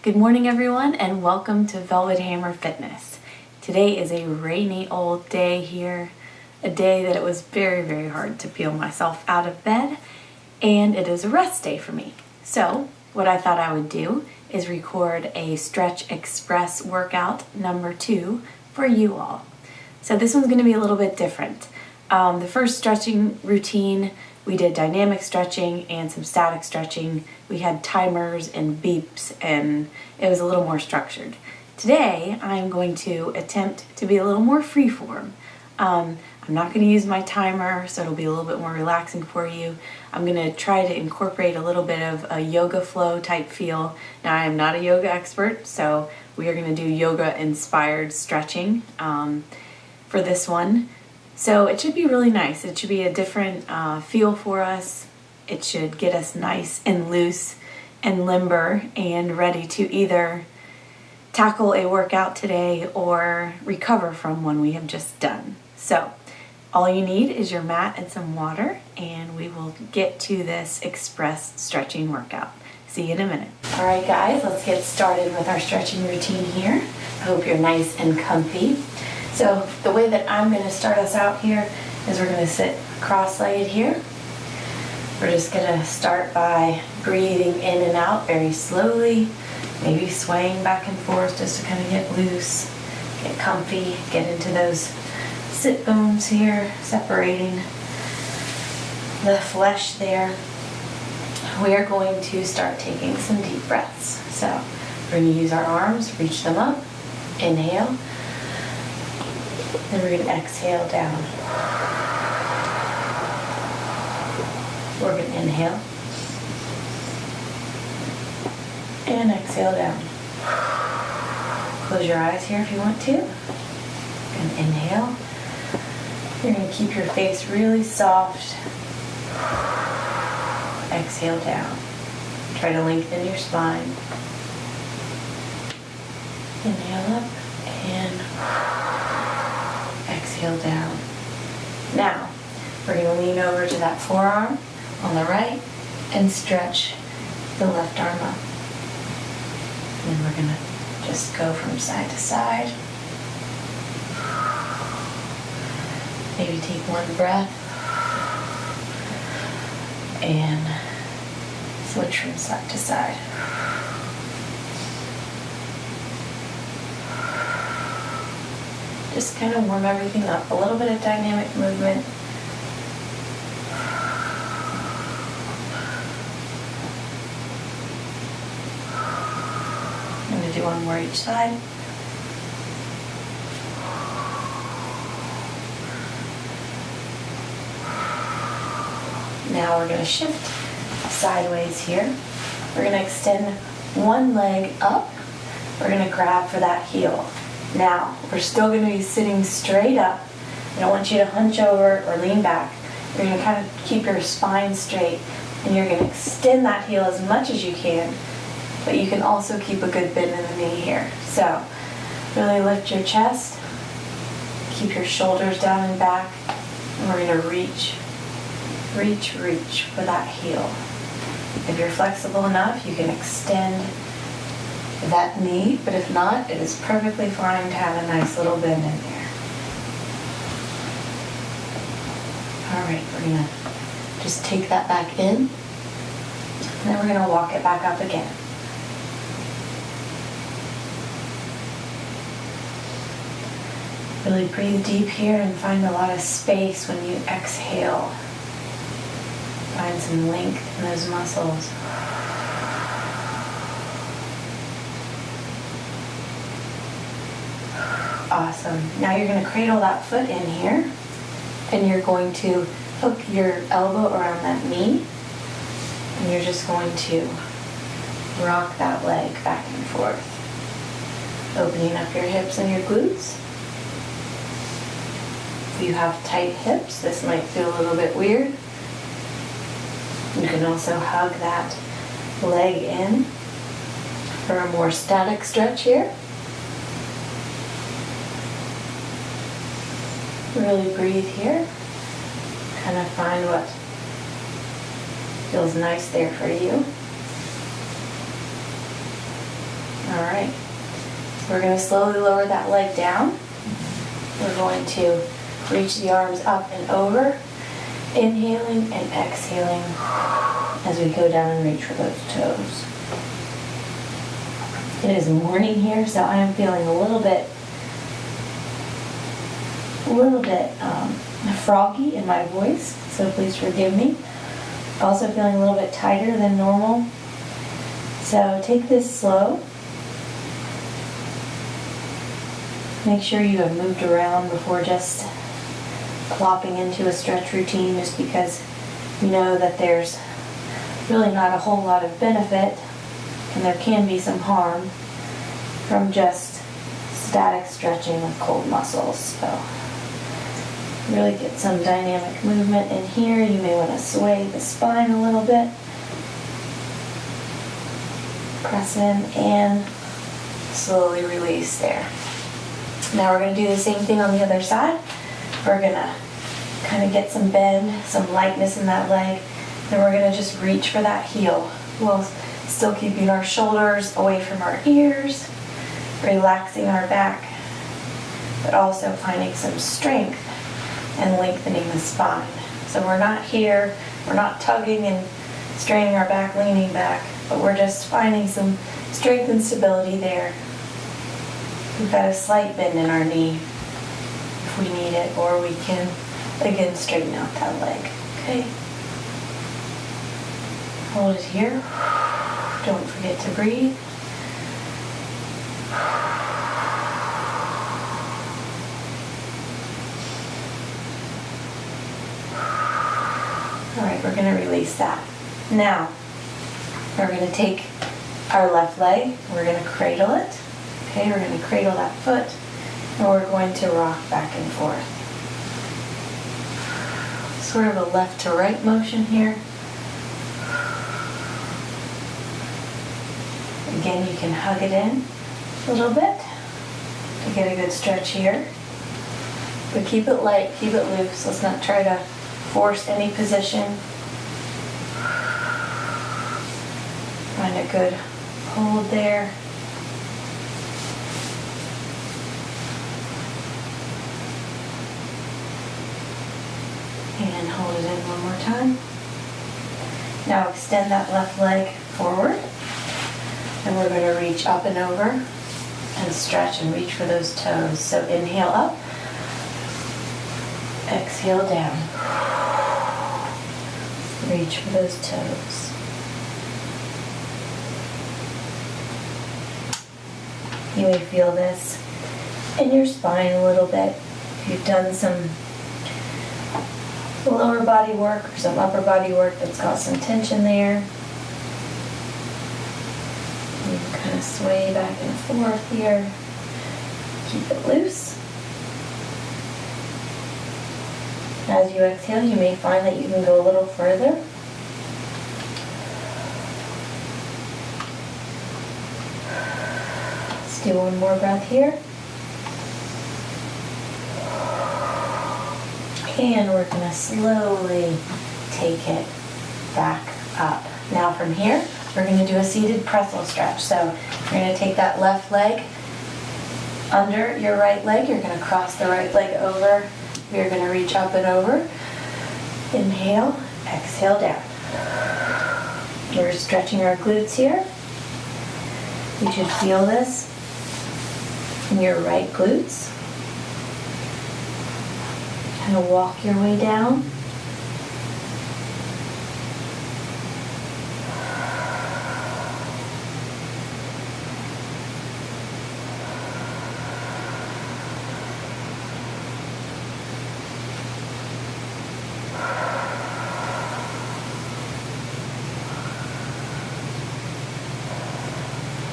Good morning everyone and welcome to Velvet Hammer Fitness. Today is a rainy old day here, a day that it was very hard to peel myself out of bed, and it is a rest day for me. So what I thought I would do is record a Stretch Express workout number 2 for you all. So this one's going to be a little bit different. The first stretching routine, we did dynamic stretching and some static stretching. We had timers and beeps, and it was a little more structured. Today, I'm going to attempt to be a little more freeform. I'm not going to use my timer, so it'll be a little bit more relaxing for you. I'm going to try to incorporate a little bit of a yoga flow type feel. Now, I am not a yoga expert, so we are going to do yoga-inspired stretching for this one. So it should be really nice. It should be a different feel for us. It should get us nice and loose and limber and ready to either tackle a workout today or recover from one we have just done. So all you need is your mat and some water, and we will get to this express stretching workout. See you in a minute. All right guys, let's get started with our stretching routine here. I hope you're nice and comfy. So the way that I'm going to start us out here is we're going to sit cross-legged here. We're just going to start by breathing in and out very slowly, maybe swaying back and forth just to kind of get loose, get comfy, get into those sit bones here, separating the flesh there. We are going to start taking some deep breaths. So we're going to use our arms, reach them up, inhale. Then we're going to exhale down. We're going to inhale. And exhale down. Close your eyes here if you want to. And inhale. You're going to keep your face really soft. Exhale down. Try to lengthen your spine. Inhale up and exhale down. Now, we're going to lean over to that forearm on the right and stretch the left arm up. And we're going to just go from side to side. Maybe take one breath and switch from side to side. Just kind of warm everything up. A little bit of dynamic movement. I'm going to do one more each side. Now we're going to shift sideways here. We're going to extend one leg up. We're going to grab for that heel. Now, we're still going to be sitting straight up. I don't want you to hunch over or lean back. You're going to kind of keep your spine straight, and you're going to extend that heel as much as you can, but you can also keep a good bend in the knee here. So, really lift your chest, keep your shoulders down and back, and we're going to reach for that heel. If you're flexible enough, you can extend that knee, but if not, it is perfectly fine to have a nice little bend in there. All right, we're going to just take that back in, and then we're going to walk it back up again. Really breathe deep here and find a lot of space when you exhale. Find some length in those muscles. Awesome. Now you're going to cradle that foot in here, and you're going to hook your elbow around that knee, and you're just going to rock that leg back and forth, opening up your hips and your glutes. If you have tight hips, this might feel a little bit weird. You can also hug that leg in for a more static stretch here. Really breathe here. Kind of find what feels nice there for you. All right. We're going to slowly lower that leg down. We're going to reach the arms up and over, inhaling and exhaling as we go down and reach for those toes. It is morning here, so I am feeling a little bit froggy in my voice, so please forgive me. Also feeling a little bit tighter than normal. So take this slow. Make sure you have moved around before just plopping into a stretch routine, just because you know that there's really not a whole lot of benefit, and there can be some harm from just static stretching with cold muscles. So really get some dynamic movement in here. You may want to sway the spine a little bit. Press in and slowly release there. Now we're going to do the same thing on the other side. We're going to kind of get some bend, some lightness in that leg. Then we're going to just reach for that heel. While still keeping our shoulders away from our ears, relaxing our back, but also finding some strength and lengthening the spine. So we're not here, we're not tugging and straining our back, leaning back, but we're just finding some strength and stability there. We've got a slight bend in our knee if we need it, or we can again straighten out that leg. Okay. Hold it here. Don't forget to breathe. All right, we're going to release that. Now, we're going to take our left leg, we're going to cradle it. Okay, we're going to cradle that foot, and we're going to rock back and forth. Sort of a left to right motion here. Again, you can hug it in a little bit to get a good stretch here. But keep it light, keep it loose. Let's not try to force any position. Find a good hold there. And hold it in one more time. Now extend that left leg forward. And we're going to reach up and over and stretch and reach for those toes. So inhale up, exhale down. Reach for those toes. You may feel this in your spine a little bit. If you've done some lower body work or some upper body work that's got some tension there. You can kind of sway back and forth here. Keep it loose. As you exhale, you may find that you can go a little further. Let's do one more breath here. And we're going to slowly take it back up. Now from here, we're going to do a seated pretzel stretch. So you're going to take that left leg under your right leg. You're going to cross the right leg over. You're going to reach up and over. Inhale, exhale down. We're stretching our glutes here. You should feel this in your right glutes. Kind of walk your way down.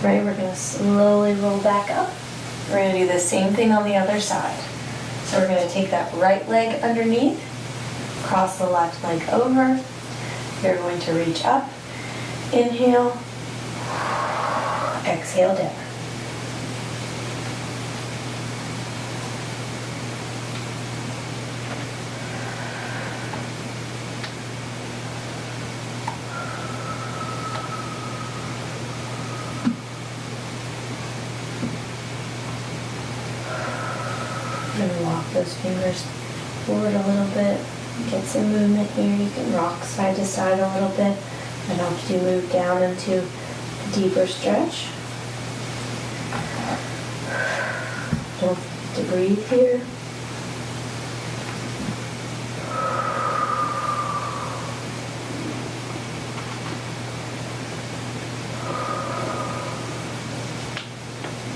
Right, we're going to slowly roll back up. We're going to do the same thing on the other side. So we're going to take that right leg underneath, cross the left leg over. You're going to reach up, inhale, exhale down. walk those fingers forward a little bit. Get some movement here. You can rock side to side a little bit. And helps you move down into a deeper stretch. Don't forget to breathe here.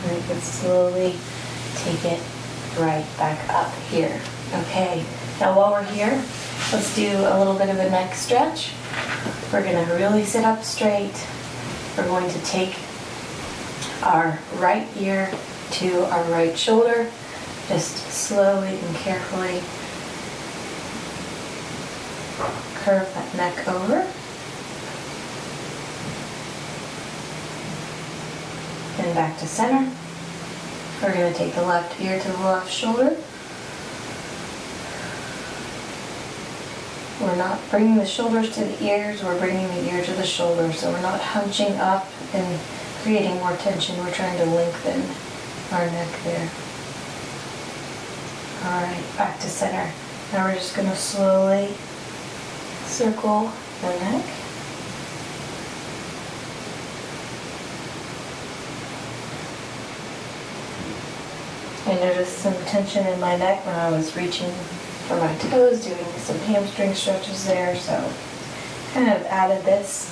And you can slowly take it right back up here. Okay, now while we're here, let's do a little bit of a neck stretch. We're going to really sit up straight. We're going to take our right ear to our right shoulder. Just slowly and carefully curve that neck over. And back to center. We're going to take the left ear to the left shoulder. We're not bringing the shoulders to the ears, we're bringing the ear to the shoulder. So we're not hunching up and creating more tension. We're trying to lengthen our neck there. All right, back to center. Now we're just going to slowly circle the neck. I noticed some tension in my neck when I was reaching for my toes, doing some hamstring stretches there, so kind of added this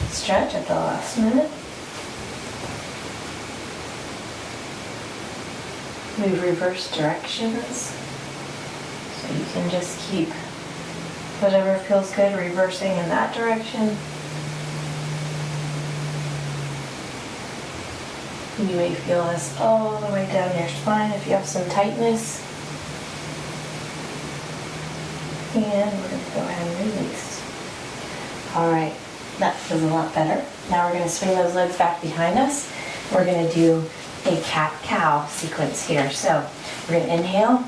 stretch at the last minute. We reverse directions, so you can just keep whatever feels good reversing in that direction. You may feel this all the way down your spine if you have some tightness. And we're going to go ahead and release. All right, that feels a lot better. Now we're going to swing those legs back behind us. We're going to do a cat-cow sequence here. So we're going to inhale,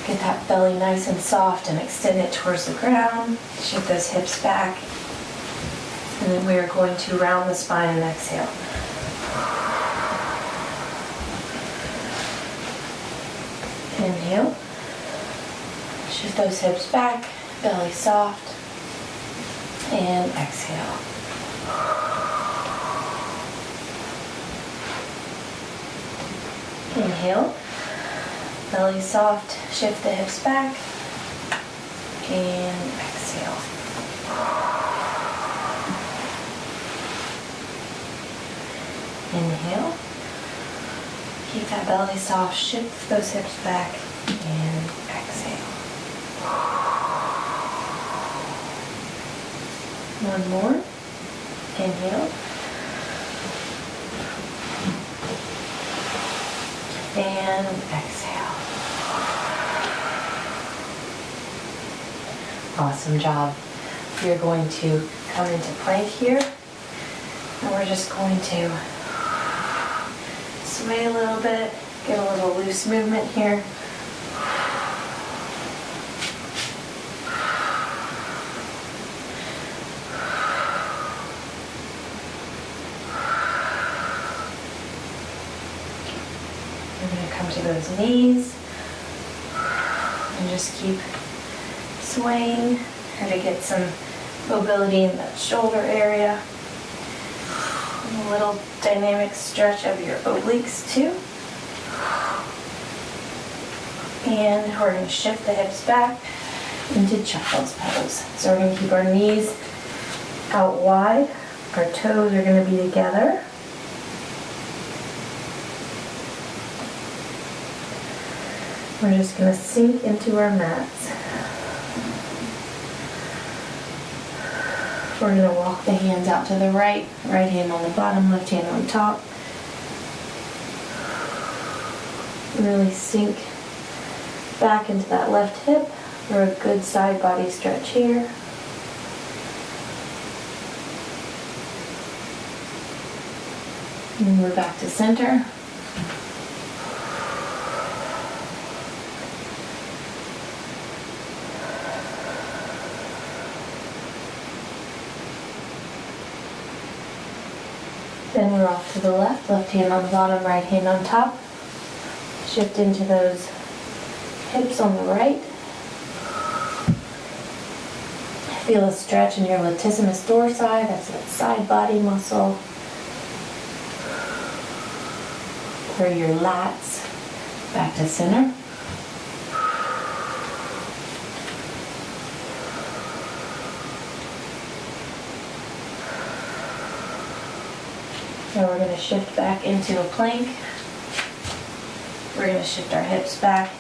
get that belly nice and soft and extend it towards the ground. Shift those hips back. And then we are going to round the spine and exhale. Inhale. Shift those hips back, belly soft, and exhale. Inhale, belly soft, shift the hips back, and exhale. Inhale, keep that belly soft, shift those hips back, and exhale. One more. Inhale. And exhale. Awesome job. You're going to come into plank here. And we're just going to sway a little bit, get a little loose movement here. We're going to come to those knees and just keep swaying. Try to get some mobility in that shoulder area. A little dynamic stretch of your obliques too. And we're going to shift the hips back into child's pose. So we're going to keep our knees out wide. Our toes are going to be together. We're just going to sink into our mats. We're going to walk the hands out to the right hand on the bottom, left hand on top. Really sink back into that left hip for a good side body stretch here. And we're back to center. Then we're off to the left hand on the bottom, right hand on top. Shift into those hips on the right. Feel a stretch in your latissimus dorsi, that's that side body muscle. Or your lats back to center. Now we're going to shift back into a plank. We're going to shift our hips back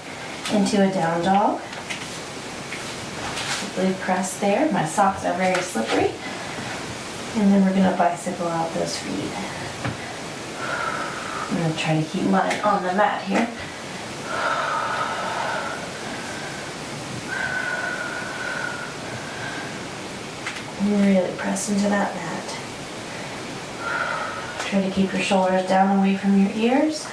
into a down dog. Simply press there. My socks are very slippery. And then we're going to bicycle out those feet. I'm going to try to keep mine on the mat here. Really press into that mat. Try to keep your shoulders down away from your ears.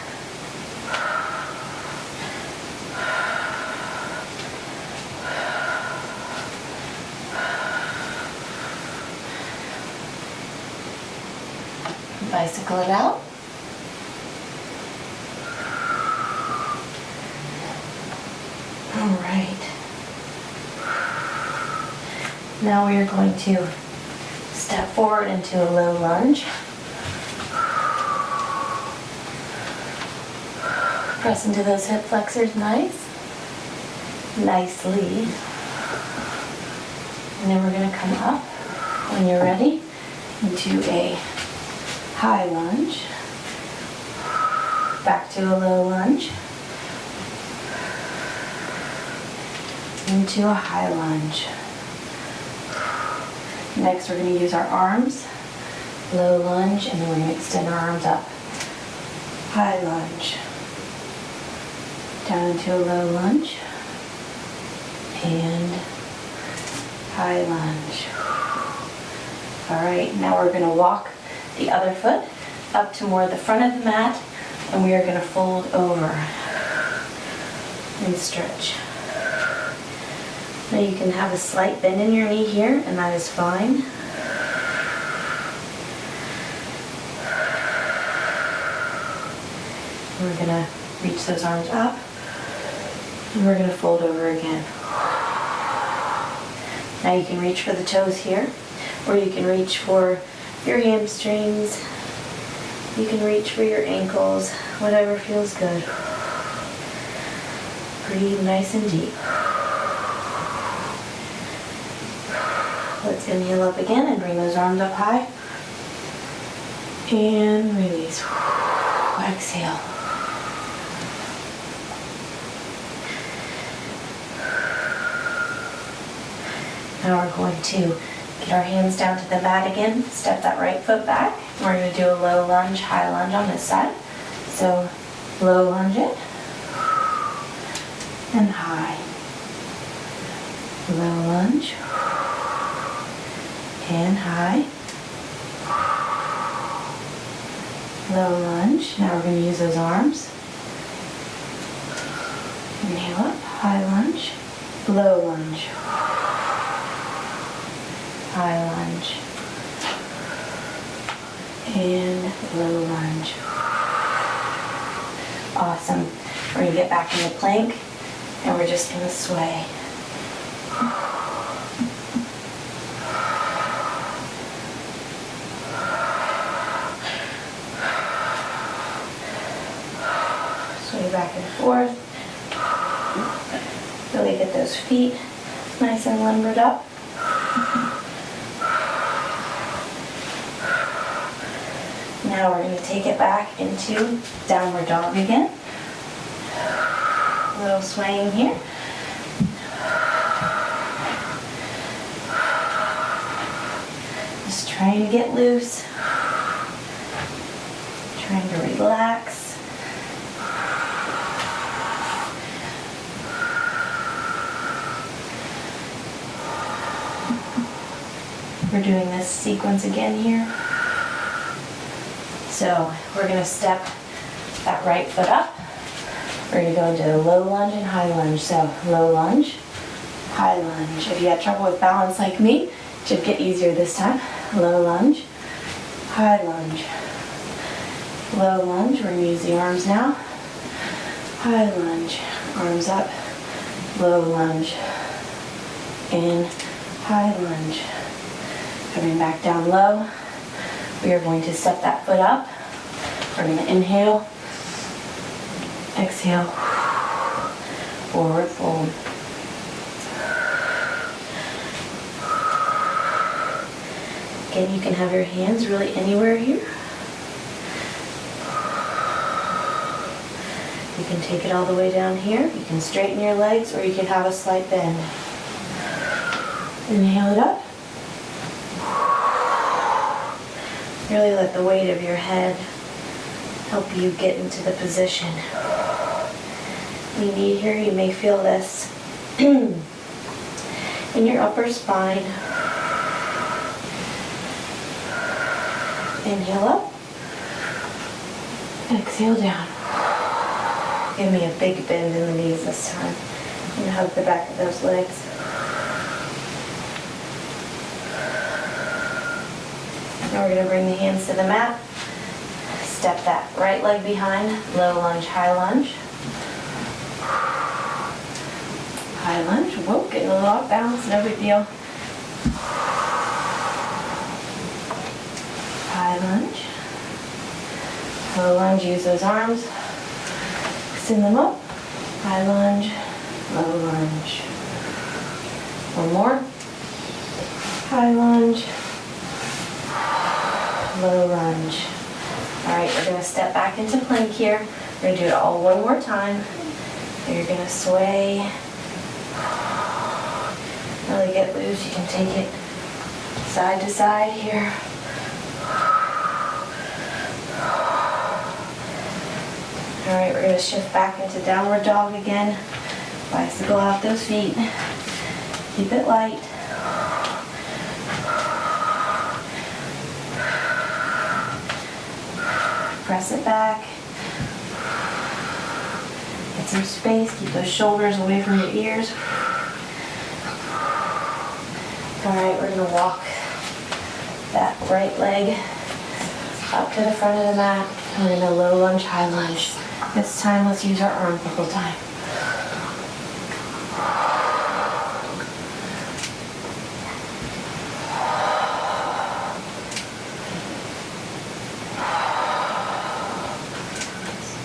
Bicycle it out. All right. Now we are going to step forward into a low lunge. Press into those hip flexors nicely. And then we're going to come up, when you're ready, into a high lunge. Back to a low lunge. Into a high lunge. Next we're going to use our arms. Low lunge, and then we're going to extend our arms up. High lunge. Down into a low lunge. And high lunge. All right, now we're going to walk the other foot up to more the front of the mat, and we are going to fold over and stretch. Now you can have a slight bend in your knee here, and that is fine. We're going to reach those arms up, and we're going to fold over again. Now you can reach for the toes here, or you can reach for your hamstrings. You can reach for your ankles, whatever feels good. Breathe nice and deep. Let's inhale up again and bring those arms up high. And release. Exhale. Now we're going to get our hands down to the mat again. Step that right foot back. We're going to do a low lunge, high lunge on this side. So low lunge it. And high. Low lunge. And high. Low lunge. Now we're going to use those arms. Inhale up, high lunge. Low lunge. High lunge. And low lunge. Awesome. We're going to get back in the plank, and we're just going to sway. Sway back and forth. Really get those feet nice and limbered up. Now we're going to take it back into downward dog again. A little swaying here. Just trying to get loose. Trying to relax. We're doing this sequence again here. So we're going to step that right foot up. We're going to go into a low lunge and high lunge. So low lunge, high lunge. If you had trouble with balance like me, it should get easier this time. Low lunge, high lunge. Low lunge, we're going to use the arms now. high lunge, arms up, low lunge, in, high lunge. Coming back down low, we are going to step that foot up. We're going to inhale, exhale, forward fold. Again, you can have your hands really anywhere here. You can take it all the way down here. You can straighten your legs, or you can have a slight bend. Inhale it up. Really let the weight of your head help you get into the position. You need here, you may feel this in your upper spine. Inhale up, exhale down. Give me a big bend in the knees this time. And hug the back of those legs. Now we're going to bring the hands to the mat. Step that right leg behind, low lunge, high lunge. High lunge, whoa, getting a little off balance, no big deal. High lunge, low lunge, use those arms, extend them up, high lunge, low lunge. One more, high lunge, low lunge. All right, we're gonna step back into plank here. We're gonna do it all one more time. You're gonna sway, really get loose. You can take it side to side here. All right, we're going to shift back into downward dog again. Bicycle out those feet. Keep it light. Press it back. Get some space. Keep those shoulders away from your ears. All right, we're going to walk that right leg up to the front of the mat. And we're going to low lunge, high lunge. This time, let's use our arms the whole time.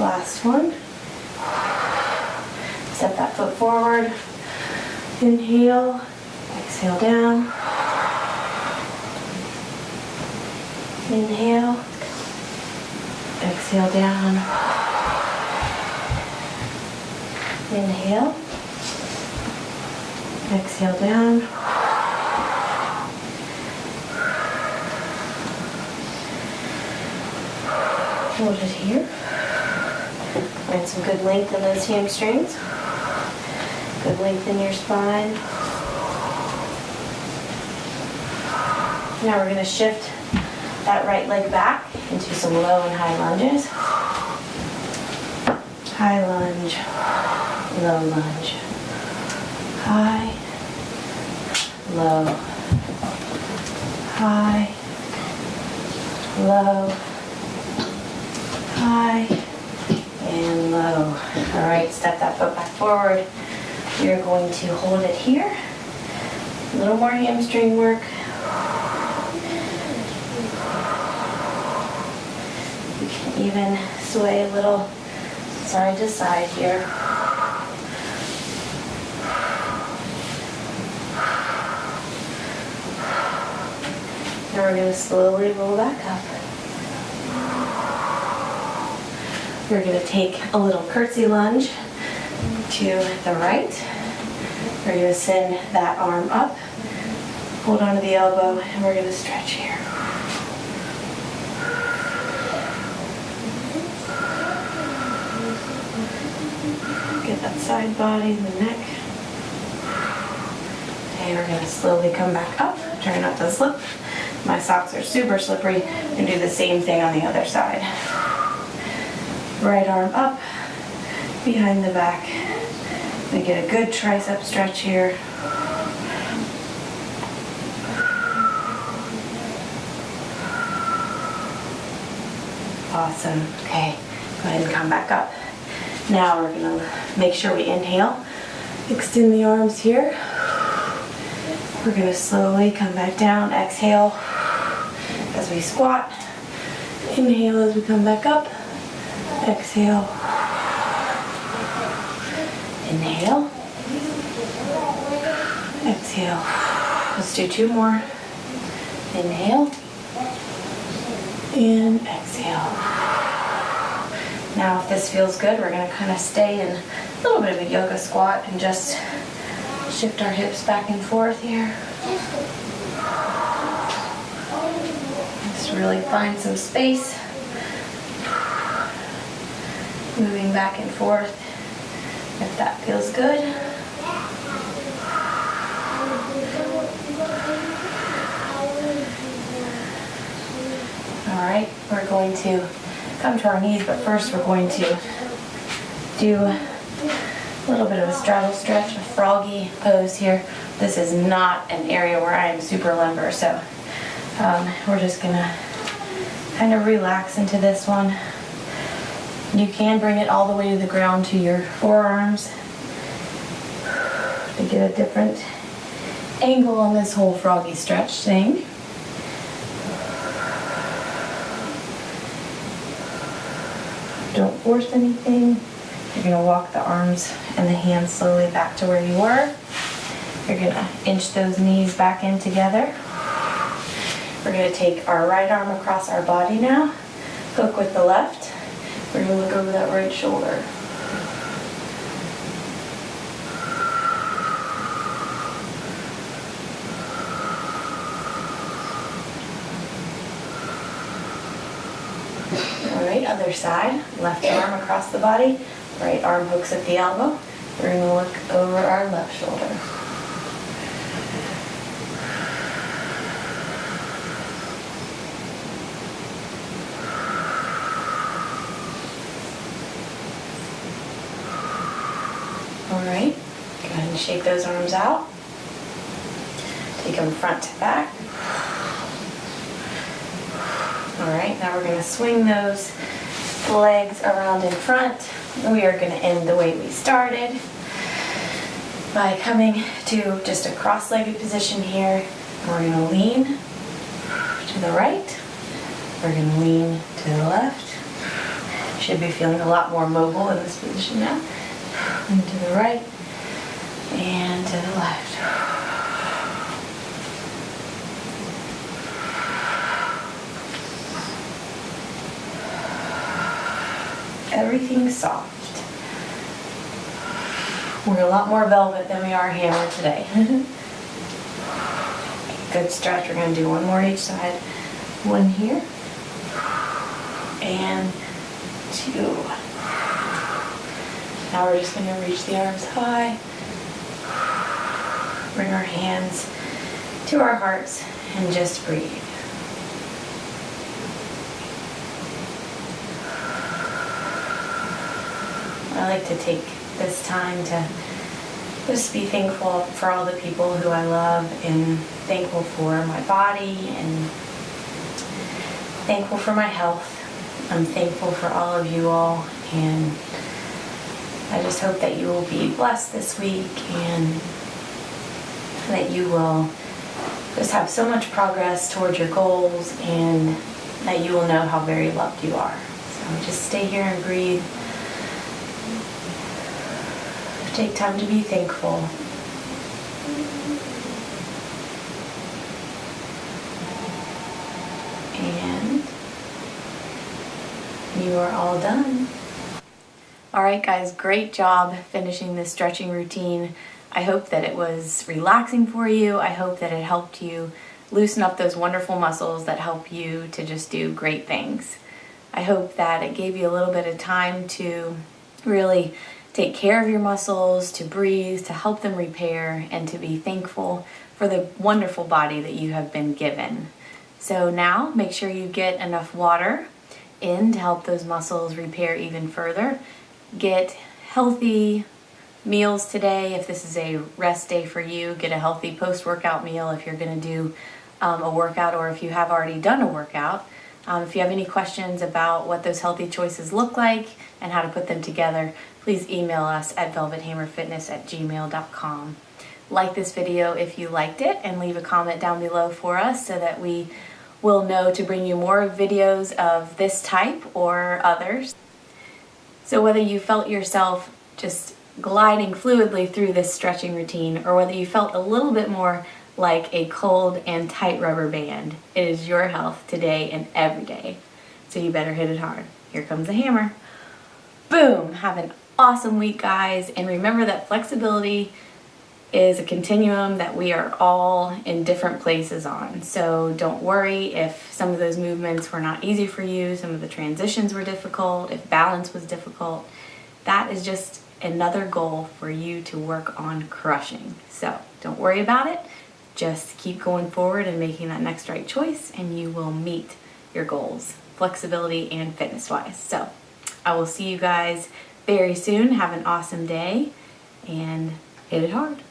Last one. Step that foot forward. Inhale. Exhale down. Inhale. Exhale down. Inhale. Exhale down. Hold it here. Find some good length in those hamstrings. Good length in your spine. Now we're going to shift that right leg back into some low and high lunges. High lunge, low lunge. High, low, high, low, high, and low. All right, step that foot back forward. We are going to hold it here. A little more hamstring work. You can even sway a little side to side here. Now we're going to slowly roll back up. We're going to take a little curtsy lunge to the right. We're going to send that arm up, hold onto the elbow, and we're going to stretch here. Get that side body, the neck. Okay, we're going to slowly come back up, try not to slip. My socks are super slippery, and do the same thing on the other side. Right arm up, behind the back. We get a good tricep stretch here. Awesome. Okay, go ahead and come back up. Now we're gonna make sure we inhale, extend the arms here. We're gonna slowly come back down, exhale as we squat. Inhale as we come back up, exhale. Inhale, exhale. Let's do 2 more. Inhale, and exhale. Now if this feels good, we're gonna kind of stay in a little bit of a yoga squat and just shift our hips back and forth here. Just really find some space. Moving back and forth if that feels good. All right, we're going to come to our knees, but first we're going to do a little bit of a straddle stretch, a froggy pose here. This is not an area where I am super limber, so we're just gonna kind of relax into this one. You can bring it all the way to the ground to your forearms to get a different angle on this whole froggy stretch thing. Don't force anything. You're gonna walk the arms and the hands slowly back to where you were. You're gonna inch those knees back in together. We're gonna take our right arm across our body now, hook with the left. We're gonna look over that right shoulder. All right, other side. Left arm across the body, right arm hooks at the elbow. We're gonna look over our left shoulder. All right, go ahead and shake those arms out. Take them front to back. All right, now we're going to swing those legs around in front. We are going to end the way we started by coming to just a cross-legged position here. We're going to lean to the right. We're going to lean to the left. Should be feeling a lot more mobile in this position now. And to the right and to the left. Everything's soft. We're a lot more velvet than we are hammer today. Good stretch. We're going to do 1 more each side. 1 here and 2. Now we're just going to reach the arms high, bring our hands to our hearts, and just breathe. I like to take this time to just be thankful for all the people who I love, and thankful for my body, and thankful for my health. I'm thankful for all of you all, and I just hope that you will be blessed this week and that you will just have so much progress towards your goals, and that you will know how very loved you are. So just stay here and breathe. Take time to be thankful. And you are all done. All right, guys, great job finishing this stretching routine. I hope that it was relaxing for you. I hope that it helped you loosen up those wonderful muscles that help you to just do great things. I hope that it gave you a little bit of time to really take care of your muscles, to breathe, to help them repair, and to be thankful for the wonderful body that you have been given. So now make sure you get enough water in to help those muscles repair even further. Get healthy meals today. If this is a rest day for you, get a healthy post-workout meal if you're going to do a workout, or if you have already done a workout. If you have any questions about what those healthy choices look like and how to put them together, please email us at velvethammerfitness@gmail.com. Like this video if you liked it, and leave a comment down below for us so that we will know to bring you more videos of this type or others. So whether you felt yourself just gliding fluidly through this stretching routine, or whether you felt a little bit more like a cold and tight rubber band, it is your health today and every day. So you better hit it hard. Here comes the hammer. Boom! Have an awesome week, guys. And remember that flexibility is a continuum that we are all in different places on. So don't worry if some of those movements were not easy for you, some of the transitions were difficult, if balance was difficult. That is just another goal for you to work on crushing. So don't worry about it. Just keep going forward and making that next right choice, and you will meet your goals, flexibility and fitness-wise. So I will see you guys very soon. Have an awesome day and hit it hard.